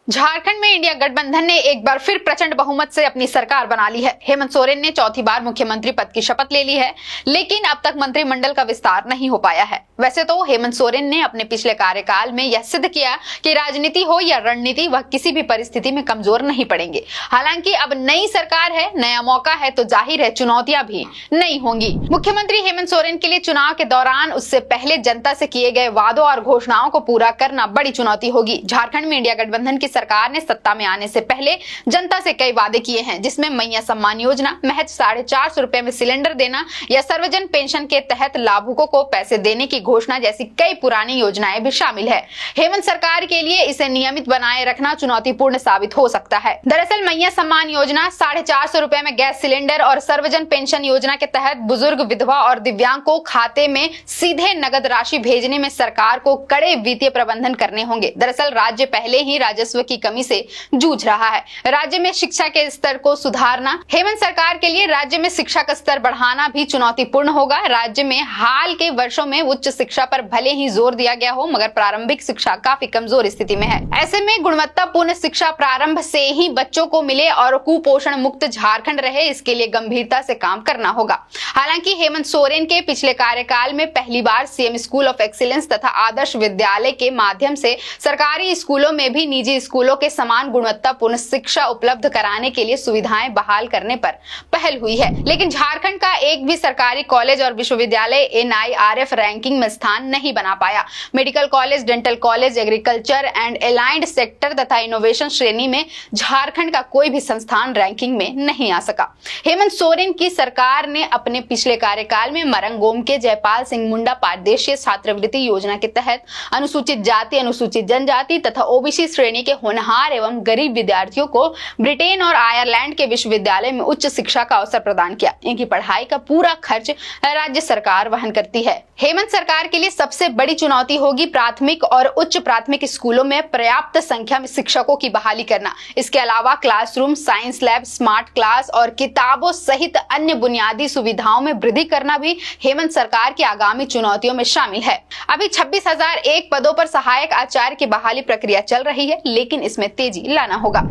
झारखंड में इंडिया गठबंधन ने एक बार फिर प्रचंड बहुमत से अपनी सरकार बना ली है। हेमंत सोरेन ने चौथी बार मुख्यमंत्री पद की शपथ ले ली है, लेकिन अब तक मंत्रिमंडल का विस्तार नहीं हो पाया है। वैसे तो हेमंत सोरेन ने अपने पिछले कार्यकाल में यह सिद्ध किया कि राजनीति हो या रणनीति, वह किसी भी परिस्थिति में कमजोर नहीं पड़ेंगे। हालांकि अब नई सरकार है, नया मौका है, तो जाहिर है चुनौतियां भी नई होंगी। मुख्यमंत्री हेमंत सोरेन के लिए चुनाव के दौरान उससे पहले जनता से किए गए वादों और घोषणाओं को पूरा करना बड़ी चुनौती होगी। झारखंड में इंडिया गठबंधन की सरकार ने सत्ता में आने से पहले जनता से कई वादे किए हैं, जिसमें मैया सम्मान योजना, महज 450 रुपए में सिलेंडर देना या सर्वजन पेंशन के तहत लाभुकों को पैसे देने की घोषणा जैसी कई पुरानी योजनाएं भी शामिल है। हेमंत सरकार के लिए इसे नियमित बनाए रखना चुनौतीपूर्ण साबित हो सकता है। दरअसल मैया सम्मान योजना, 450 रुपए में गैस सिलेंडर और सर्वजन पेंशन योजना के तहत बुजुर्ग, विधवा और दिव्यांग को खाते में सीधे नगद राशि भेजने में सरकार को कड़े वित्तीय प्रबंधन करने होंगे। दरअसल राज्य पहले ही राजस्व की कमी से जूझ रहा है। राज्य में शिक्षा के स्तर को सुधारना, हेमंत सरकार के लिए राज्य में शिक्षा का स्तर बढ़ाना भी चुनौतीपूर्ण होगा। राज्य में हाल के वर्षों में उच्च शिक्षा पर भले ही जोर दिया गया हो, मगर प्रारंभिक शिक्षा काफी कमजोर स्थिति में है। ऐसे में गुणवत्तापूर्ण शिक्षा प्रारंभ से ही बच्चों को मिले और कुपोषण मुक्त झारखंड रहे, इसके लिए गंभीरता से काम करना होगा। हालांकि हेमंत सोरेन के पिछले कार्यकाल में पहली बार सीएम स्कूल ऑफ एक्सीलेंस तथा आदर्श विद्यालय के माध्यम से सरकारी स्कूलों में भी निजी स्कूलों के समान गुणवत्तापूर्ण शिक्षा उपलब्ध कराने के लिए सुविधाएं बहाल करने पर पहल हुई है। लेकिन झारखंड का एक भी सरकारी कॉलेज और विश्वविद्यालय एनआईआरएफ रैंकिंग में स्थान नहीं बना पाया। Medical college, dental college, agriculture and aligned sector तथा इनोवेशन श्रेणी में झारखंड का कोई भी संस्थान रैंकिंग में नहीं आ सका। हेमंत सोरेन की सरकार ने अपने पिछले कार्यकाल में मरंगोम के जयपाल सिंह मुंडा पारदेशीय छात्रवृत्ति योजना के तहत अनुसूचित जाति, अनुसूचित जनजाति तथा ओबीसी श्रेणी के होनहार एवं गरीब विद्यार्थियों को ब्रिटेन और आयरलैंड के विश्वविद्यालय में उच्च शिक्षा का अवसर प्रदान किया। इनकी पढ़ाई का पूरा खर्च राज्य सरकार वहन करती है। हेमंत सरकार के लिए सबसे बड़ी चुनौती होगी प्राथमिक और उच्च प्राथमिक स्कूलों में पर्याप्त संख्या में शिक्षकों की बहाली करना। इसके अलावा classroom, science lab, smart class और किताबों सहित अन्य बुनियादी सुविधाओं में वृद्धि करना भी हेमंत सरकार की आगामी चुनौतियों में शामिल है। अभी 26,001 पदों पर सहायक आचार्य की बहाली प्रक्रिया चल रही है, लेकिन इसमें तेजी लाना होगा।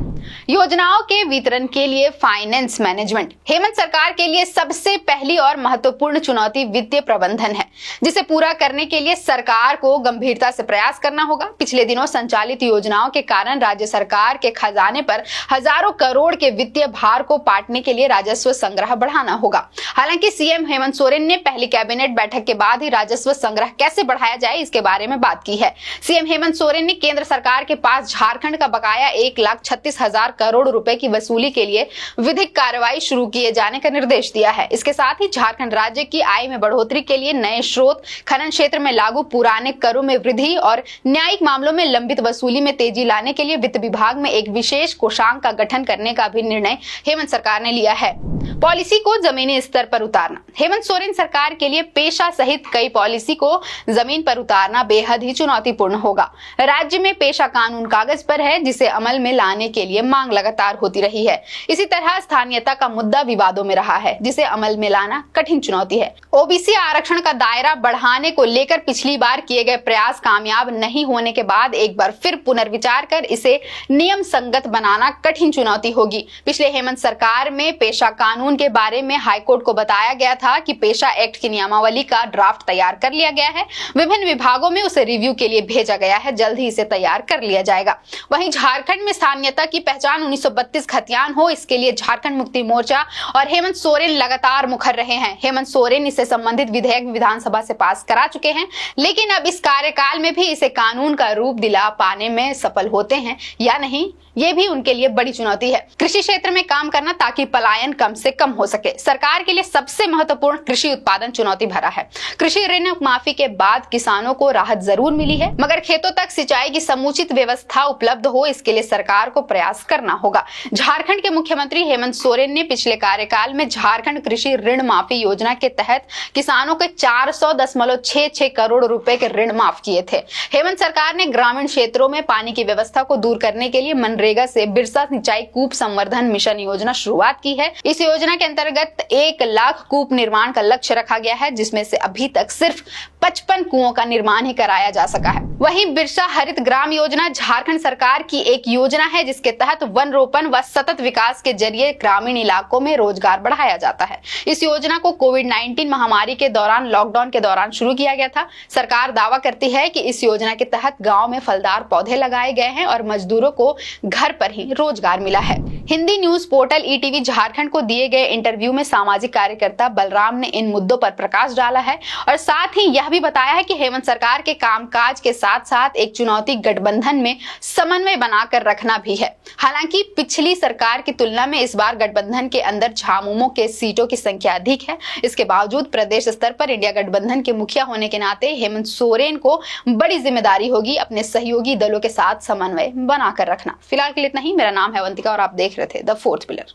योजनाओं के वितरण के लिए फाइनेंस मैनेजमेंट, हेमंत सरकार के लिए सबसे पहली और महत्वपूर्ण चुनौती वित्तीय प्रबंधन है, जिसे पूरा करने के लिए सरकार को गंभीरता से प्रयास करना होगा। पिछले दिनों संचालित योजनाओं के कारण राज्य सरकार के खजाने पर हजारों करोड़ के वित्तीय भार को पाटने के लिए राजस्व संग्रह बढ़ाना होगा। हालांकि सीएम हेमंत सोरेन ने पहली कैबिनेट बैठक के बाद ही राजस्व संग्रह कैसे बढ़ाया जाए इसके बारे में बात की है। सीएम हेमंत सोरेन ने केंद्र सरकार के पास झारखंड का बकाया 1,36,000 करोड़ रुपए की वसूली के लिए विधिक कार्रवाई शुरू किए जाने का निर्देश दिया है। इसके साथ ही झारखंड राज्य की आय में बढ़ोतरी के लिए नए स्रोत, खनन क्षेत्र में लागू पुराने करों में वृद्धि और न्यायिक मामलों में लंबित वसूली में तेजी लाने के लिए वित्त विभाग में एक विशेष कोषांग का गठन करने का भी निर्णय हेमंत सरकार ने लिया है। पॉलिसी को जमीनी स्तर पर उतारना, हेमंत सोरेन सरकार के लिए पेशा सहित कई पॉलिसी को जमीन पर उतारना बेहद ही चुनौतीपूर्ण होगा। राज्य में पेशा कानून कागज पर है, जिसे अमल में लाने के लिए मांग लगातार होती रही है। इसी तरह स्थानीयता का मुद्दा विवादों में रहा है, जिसे अमल में लाना कठिन चुनौती है। ओबीसी आरक्षण का दायरा बढ़ाने को लेकर पिछली बार किए गए प्रयास कामयाब नहीं होने के बाद एक बार फिर पुनर्विचार कर इसे नियम संगत बनाना कठिन चुनौती होगी। पिछले हेमंत सरकार में पेशा कानून के बारे में हाईकोर्ट को बताया गया था कि पेशा एक्ट की नियमावली का ड्राफ्ट तैयार कर लिया गया है, विभिन्न विभागों में उसे रिव्यू के लिए भेजा गया है, जल्द ही इसे तैयार कर लिया जाएगा। वहीं झारखंड में स्थानीयता की पहचान 1932 खतियान हो, इसके लिए झारखंड मुक्ति मोर्चा और हेमंत सोरेन लगातार मुखर रहे हैं। हेमंत सोरेन इससे संबंधित विधेयक विधानसभा से पास करा चुके हैं, लेकिन अब इस कार्यकाल में भी इसे कानून का रूप दिला पाने में सफल होते हैं या नहीं, ये भी उनके लिए बड़ी चुनौती है। कृषि क्षेत्र में काम करना ताकि पलायन कम से कम हो सके। सरकार के लिए सबसे महत्वपूर्ण कृषि उत्पादन चुनौती भरा है। कृषि ऋण माफी के बाद किसानों को राहत जरूर मिली है, मगर खेतों तक सिंचाई की समुचित व्यवस्था उपलब्ध हो, इसके लिए सरकार को प्रयास करना होगा। झारखंड के मुख्यमंत्री हेमंत सोरेन ने पिछले कार्यकाल में झारखंड कृषि ऋण माफी योजना के तहत किसानों के 400.66 करोड़ रुपए के ऋण माफ किए थे। हेमंत सरकार ने ग्रामीण क्षेत्रों में पानी की व्यवस्था को दूर करने के लिए मनरेगा से बिरसा सिंचाई कूप संवर्धन मिशन योजना शुरुआत की है। इस योजना के अंतर्गत 1 लाख कूप निर्माण का लक्ष्य रखा गया है, जिसमें से अभी तक सिर्फ 55 कुओं का निर्माण ही कराया जा सका है। वहीं बिरसा हरित ग्राम योजना झारखंड सरकार की एक योजना है जिसके तहत वन रोपण व सतत विकास के जरिए ग्रामीण इलाकों में रोजगार बढ़ाया जाता है। इस योजना को कोविड-19 महामारी के दौरान, लॉकडाउन के दौरान शुरू किया गया था। सरकार दावा करती है कि इस योजना के तहत गांव में फलदार पौधे लगाए गए हैं और मजदूरों को घर पर ही रोजगार मिला है। Hindi news portal ETV Jharkhand को दिए गए इंटरव्यू में सामाजिक कार्यकर्ता बलराम ने इन मुद्दों पर प्रकाश डाला है और साथ ही यह भी बताया है कि हेमंत सरकार के कामकाज के साथ साथ एक चुनौती गठबंधन में समन्वय बनाकर रखना भी है। हालांकि पिछली सरकार की तुलना में इस बार गठबंधन के अंदर झामुमो के सीटों की संख्या अधिक है। इसके बावजूद प्रदेश स्तर पर इंडिया गठबंधन के मुखिया होने के नाते हेमंत सोरेन को बड़ी जिम्मेदारी होगी अपने सहयोगी दलों के साथ समन्वय बनाकर रखना। फिलहाल के लिए इतना ही। मेरा नाम है अवंतिका और आप देख रहे थे द फोर्थ पिलर।